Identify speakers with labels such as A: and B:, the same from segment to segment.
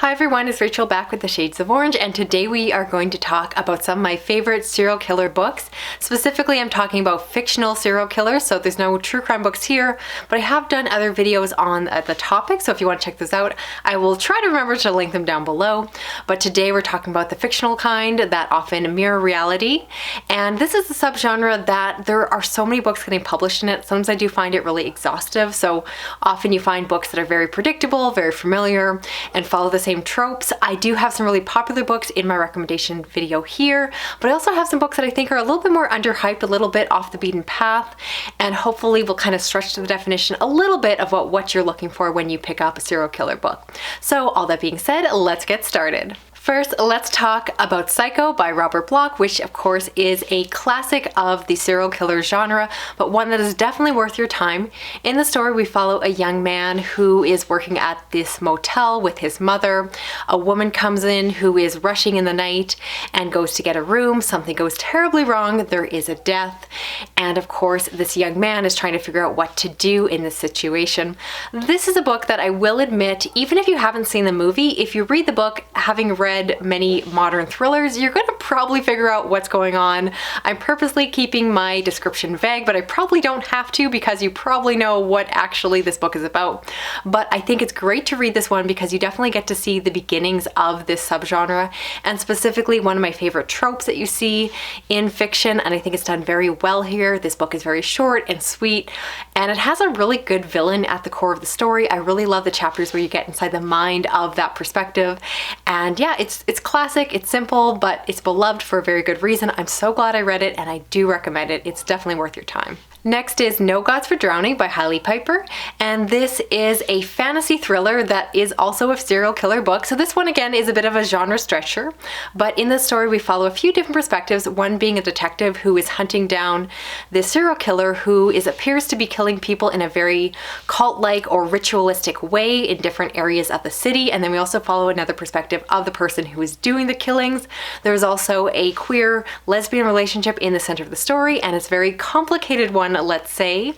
A: Hi everyone, it's Rachel back with the Shades of Orange, and today we are going to talk about some of my favorite serial killer books. Specifically, I'm talking about fictional serial killers, so there's no true crime books here, but I have done other videos on the topic, so if you want to check those out, I will try to remember to link them down below. But today we're talking about the fictional kind that often mirror reality, and this is a subgenre that there are so many books getting published in it. Sometimes I do find it really exhaustive, so often you find books that are very predictable, very familiar, and follow the same tropes. I do have some really popular books in my recommendation video here, but I also have some books that I think are a little bit more underhyped, a little bit off the beaten path, and hopefully will kind of stretch to the definition a little bit of what you're looking for when you pick up a serial killer book. So all that being said, let's get started. First, let's talk about Psycho by Robert Bloch, which of course is a classic of the serial killer genre, but one that is definitely worth your time. In the story, we follow a young man who is working at this motel with his mother. A woman comes in who is rushing in the night and goes to get a room. Something goes terribly wrong. There is a death. And of course, this young man is trying to figure out what to do in this situation. This is a book that I will admit, even if you haven't seen the movie, if you read the book, having read many modern thrillers, you're going to probably figure out what's going on. I'm purposely keeping my description vague, but I probably don't have to because you probably know what actually this book is about. But I think it's great to read this one because you definitely get to see the beginnings of this subgenre, and specifically one of my favorite tropes that you see in fiction, and I think it's done very well here. This book is very short and sweet, and it has a really good villain at the core of the story. I really love the chapters where you get inside the mind of that perspective, and yeah, it's classic, it's simple, but it's beloved for a very good reason. I'm so glad I read it, and I do recommend it. It's definitely worth your time. Next is No Gods for Drowning by Hailey Piper, and this is a fantasy thriller that is also a serial killer book. So this one again is a bit of a genre stretcher, but in this story we follow a few different perspectives, one being a detective who is hunting down this serial killer who appears to be killing people in a very cult-like or ritualistic way in different areas of the city, and then we also follow another perspective of the person who is doing the killings. There's also a queer lesbian relationship in the center of the story, and it's a very complicated one, let's say.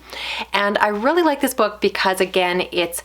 A: And I really like this book because again, it's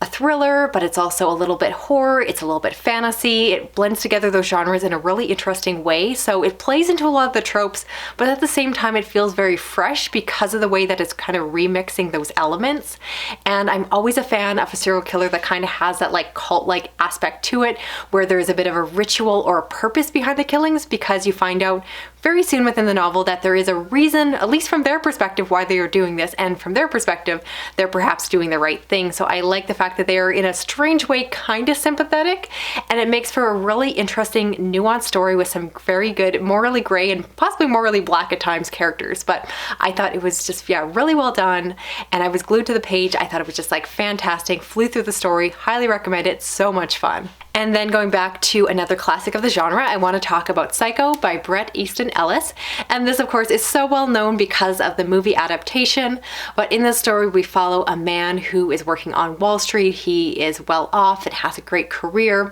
A: a thriller, but it's also a little bit horror, it's a little bit fantasy. It blends together those genres in a really interesting way. So it plays into a lot of the tropes, but at the same time it feels very fresh because of the way that it's kind of remixing those elements. And I'm always a fan of a serial killer that kind of has that like cult-like aspect to it, where there's a bit of a ritual or a purpose behind the killings, because you find out very soon within the novel that there is a reason, at least from their perspective, why they are doing this, and from their perspective, they're perhaps doing the right thing. So I like the fact that they are in a strange way kind of sympathetic, and it makes for a really interesting, nuanced story with some very good, morally gray and possibly morally black at times characters. But I thought it was just, yeah, really well done, and I was glued to the page. I thought it was just like fantastic, flew through the story, highly recommend it, so much fun. And then going back to another classic of the genre, I want to talk about Psycho by Bret Easton Ellis. And this, of course, is so well known because of the movie adaptation. But in this story, we follow a man who is working on Wall Street. He is well off and has a great career.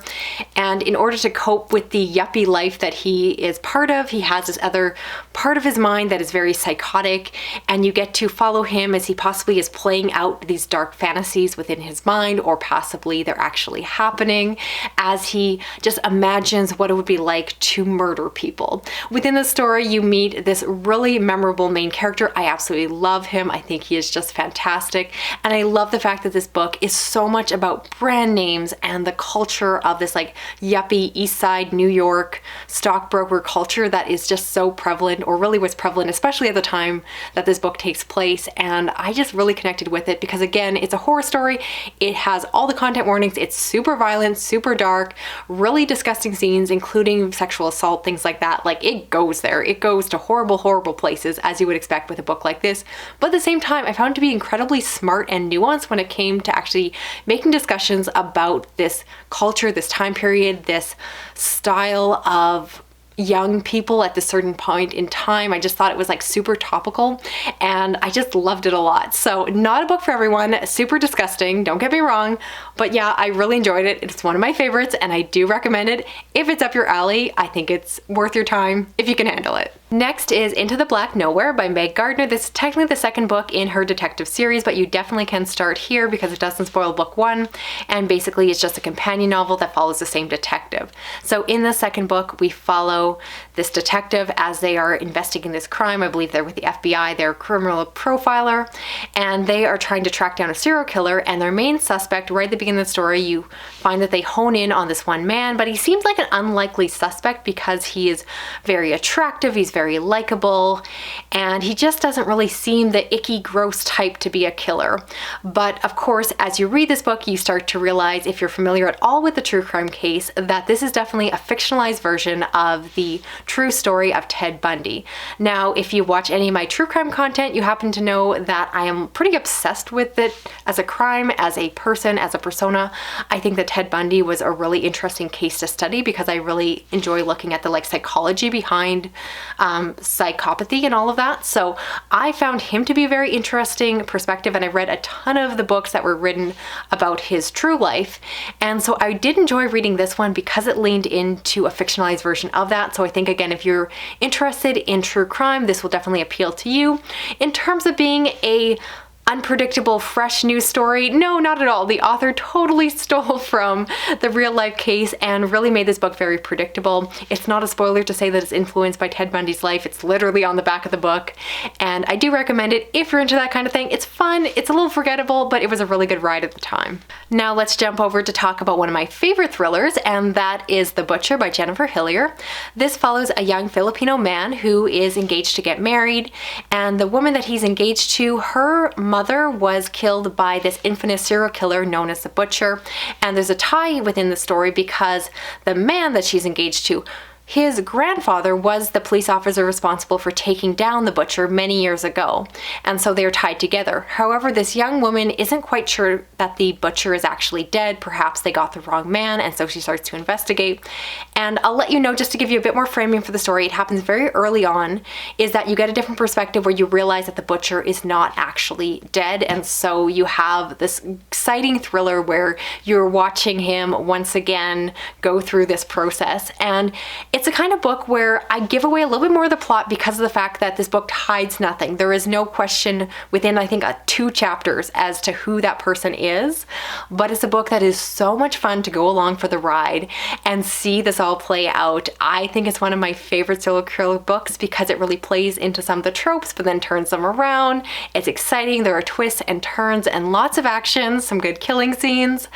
A: And in order to cope with the yuppie life that he is part of, he has this other part of his mind that is very psychotic. And you get to follow him as he possibly is playing out these dark fantasies within his mind, or possibly they're actually happening, as he just imagines what it would be like to murder people. Within the story, you meet this really memorable main character. I absolutely love him. I think he is just fantastic. And I love the fact that this book is so much about brand names and the culture of this like yuppie East Side New York stockbroker culture that is just so prevalent, or really was prevalent, especially at the time that this book takes place. And I just really connected with it because again, it's a horror story. It has all the content warnings. It's super violent, super dark, really disgusting scenes, including sexual assault, things like that. Like it goes there. It goes to horrible, horrible places, as you would expect with a book like this. But at the same time, I found it to be incredibly smart and nuanced when it came to actually making discussions about this culture, this time period, this style of young people at this certain point in time. I just thought it was like super topical and I just loved it a lot. So not a book for everyone, super disgusting, don't get me wrong, but yeah, I really enjoyed it. It's one of my favorites and I do recommend it. If it's up your alley, I think it's worth your time if you can handle it. Next is Into the Black Nowhere by Meg Gardner. This is technically the second book in her detective series, but you definitely can start here because it doesn't spoil book one. And basically it's just a companion novel that follows the same detective. So in the second book, we follow this detective as they are investigating this crime. I believe they're with the FBI, they're a criminal profiler, and they are trying to track down a serial killer. And their main suspect, right at the beginning of the story, you find that they hone in on this one man, but he seems like an unlikely suspect because he is very attractive, he's very likable, and he just doesn't really seem the icky, gross type to be a killer. But of course, as you read this book, you start to realize, if you're familiar at all with the true crime case, that this is definitely a fictionalized version of the true story of Ted Bundy. Now, if you watch any of my true crime content, you happen to know that I am pretty obsessed with it as a crime, as a person, as a persona. I think that Ted Bundy was a really interesting case to study because I really enjoy looking at the psychology behind psychopathy and all of that. So I found him to be a very interesting perspective, and I read a ton of the books that were written about his true life. And so I did enjoy reading this one because it leaned into a fictionalized version of that. So I think, again, if you're interested in true crime, this will definitely appeal to you. In terms of being a unpredictable, fresh news story, no, not at all. The author totally stole from the real life case and really made this book very predictable. It's not a spoiler to say that it's influenced by Ted Bundy's life. It's literally on the back of the book, and I do recommend it if you're into that kind of thing. It's fun, it's a little forgettable, but it was a really good ride at the time. Now let's jump over to talk about one of my favorite thrillers, and that is The Butcher by Jennifer Hillier. This follows a young Filipino man who is engaged to get married, and the woman that he's engaged to, her mother was killed by this infamous serial killer known as the Butcher. And there's a tie within the story because the man that she's engaged to, his grandfather was the police officer responsible for taking down the Butcher many years ago, and so they're tied together. However, this young woman isn't quite sure that the Butcher is actually dead. Perhaps they got the wrong man, and so she starts to investigate. And I'll let you know, just to give you a bit more framing for the story, it happens very early on, is that you get a different perspective where you realize that the Butcher is not actually dead, and so you have this exciting thriller where you're watching him once again go through this process. And it's a kind of book where I give away a little bit more of the plot because of the fact that this book hides nothing. There is no question within, I think, 2 chapters as to who that person is, but it's a book that is so much fun to go along for the ride and see this all play out. I think it's one of my favorite serial killer books because it really plays into some of the tropes but then turns them around. It's exciting, there are twists and turns and lots of action, some good killing scenes,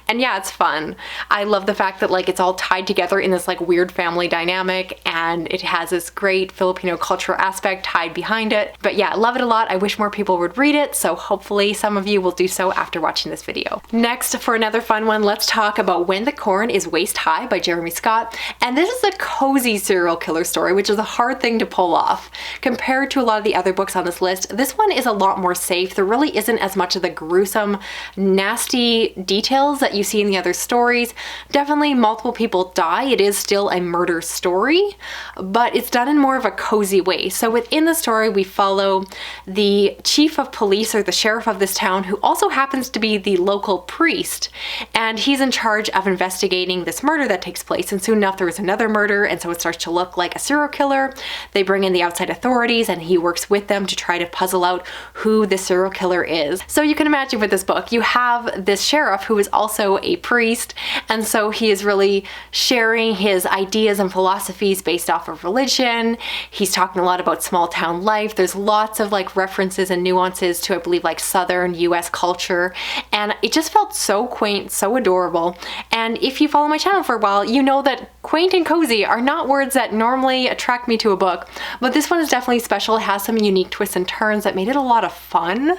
A: and yeah, it's fun. I love the fact that it's all tied together in this weird family dynamic, and it has this great Filipino cultural aspect tied behind it. But yeah, I love it a lot. I wish more people would read it, so hopefully some of you will do so after watching this video. Next, for another fun one, let's talk about When the Corn is Waist High by Jeremy Scott. And this is a cozy serial killer story, which is a hard thing to pull off. Compared to a lot of the other books on this list, this one is a lot more safe. There really isn't as much of the gruesome, nasty details that you see in the other stories. Definitely multiple people die. It is still a murder story, but it's done in more of a cozy way. So within the story, we follow the chief of police, or the sheriff of this town, who also happens to be the local priest, and he's in charge of investigating this murder that takes place. And soon enough there is another murder, and so it starts to look like a serial killer. They bring in the outside authorities and he works with them to try to puzzle out who the serial killer is. So you can imagine with this book, you have this sheriff who is also a priest, and so he is really sharing his ideas and philosophies based off of religion. He's talking a lot about small town life. There's lots of references and nuances to, I believe, Southern US culture, and it just felt so quaint, so adorable. And if you follow my channel for a while, you know that quaint and cozy are not words that normally attract me to a book, but this one is definitely special. It has some unique twists and turns that made it a lot of fun,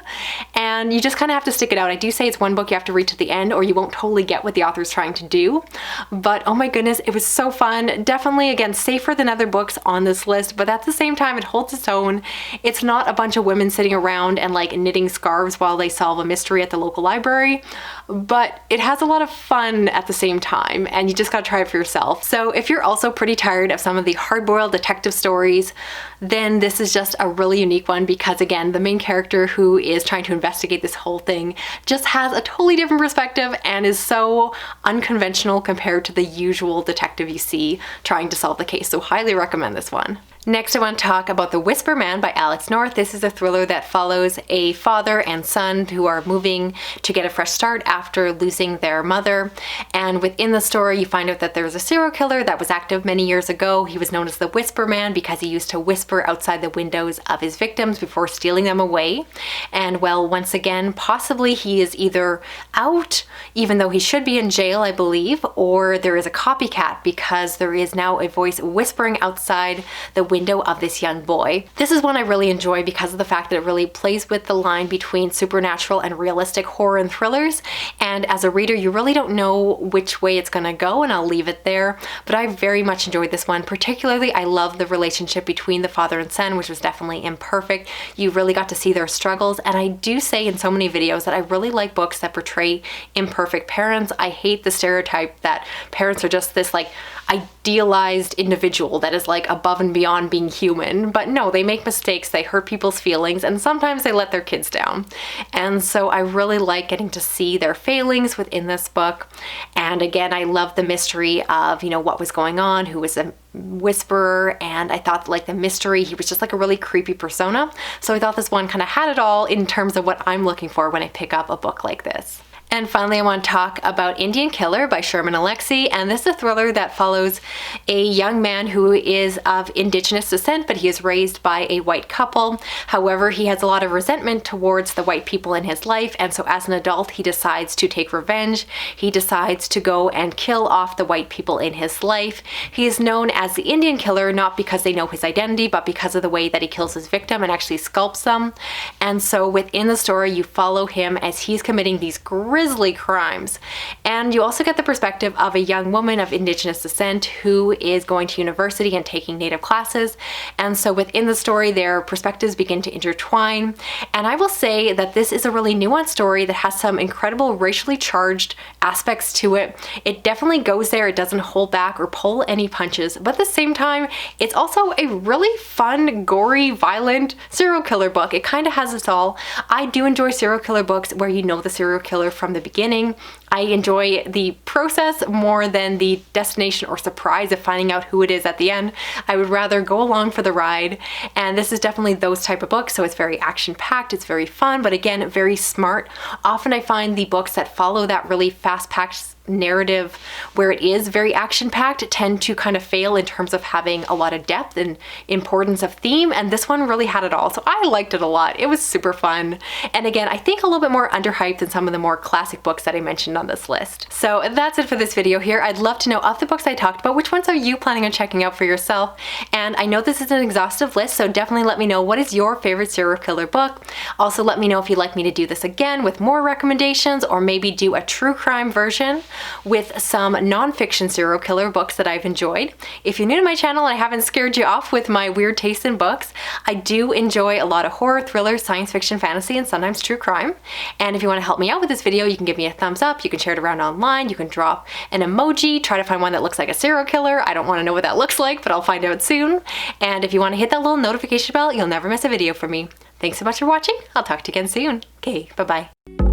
A: and you just kind of have to stick it out. I do say it's one book you have to read to the end or you won't totally get what the author's trying to do, but oh my goodness, it was so fun. Definitely, again, safer than other books on this list, but at the same time it holds its own. It's not a bunch of women sitting around and knitting scarves while they solve a mystery at the local library, but it has a lot of fun at the same time, and you just gotta try it for yourself. So So if you're also pretty tired of some of the hard-boiled detective stories, then this is just a really unique one because, again, the main character who is trying to investigate this whole thing just has a totally different perspective and is so unconventional compared to the usual detective you see trying to solve the case. So highly recommend this one. Next, I want to talk about The Whisper Man by Alex North. This is a thriller that follows a father and son who are moving to get a fresh start after losing their mother. And within the story, you find out that there was a serial killer that was active many years ago. He was known as the Whisper Man because he used to whisper outside the windows of his victims before stealing them away. And well, once again, possibly he is either out, even though he should be in jail, I believe, or there is a copycat because there is now a voice whispering outside the window of this young boy. This is one I really enjoy because of the fact that it really plays with the line between supernatural and realistic horror and thrillers, and as a reader you really don't know which way it's gonna go, and I'll leave it there, but I very much enjoyed this one. Particularly, I love the relationship between the father and son, which was definitely imperfect. You really got to see their struggles, and I do say in so many videos that I really like books that portray imperfect parents. I hate the stereotype that parents are just this like idealized individual that is like above and beyond being human, but no, they make mistakes, they hurt people's feelings, and sometimes they let their kids down. And so I really like getting to see their failings within this book. And again, I love the mystery of, what was going on, who was a whisperer, and I thought like the mystery, he was just like a really creepy persona. So I thought this one kind of had it all in terms of what I'm looking for when I pick up a book like this. And finally, I want to talk about Indian Killer by Sherman Alexie, and this is a thriller that follows a young man who is of Indigenous descent, but he is raised by a white couple. However, he has a lot of resentment towards the white people in his life, and so as an adult, he decides to take revenge. He decides to go and kill off the white people in his life. He is known as the Indian Killer, not because they know his identity, but because of the way that he kills his victim and actually sculpts them. And so within the story, you follow him as he's committing these grisly crimes. And you also get the perspective of a young woman of Indigenous descent who is going to university and taking Native classes. And so within the story, their perspectives begin to intertwine. And I will say that this is a really nuanced story that has some incredible racially charged aspects to it. It definitely goes there. It doesn't hold back or pull any punches, but at the same time, it's also a really fun, gory, violent serial killer book. It kind of has it all. I do enjoy serial killer books where you know the serial killer from the beginning. I enjoy the process more than the destination or surprise of finding out who it is at the end. I would rather go along for the ride, and this is definitely those type of books. So it's very action-packed, it's very fun, but again, very smart. Often I find the books that follow that really fast-packed narrative where it is very action-packed tend to kind of fail in terms of having a lot of depth and importance of theme, and this one really had it all. So I liked it a lot. It was super fun. And again, I think a little bit more underhyped than some of the more classic books that I mentioned on this list. So that's it for this video here. I'd love to know of the books I talked about, which ones are you planning on checking out for yourself? And I know this is an exhaustive list, so definitely let me know what is your favorite serial killer book. Also let me know if you'd like me to do this again with more recommendations, or maybe do a true crime version with some nonfiction serial killer books that I've enjoyed. If you're new to my channel and I haven't scared you off with my weird taste in books, I do enjoy a lot of horror, thriller, science fiction, fantasy, and sometimes true crime. And if you want to help me out with this video, you can give me a thumbs up, you can share it around online, you can drop an emoji, try to find one that looks like a serial killer. I don't want to know what that looks like, but I'll find out soon. And if you want to hit that little notification bell, you'll never miss a video from me. Thanks so much for watching. I'll talk to you again soon. Okay, bye-bye.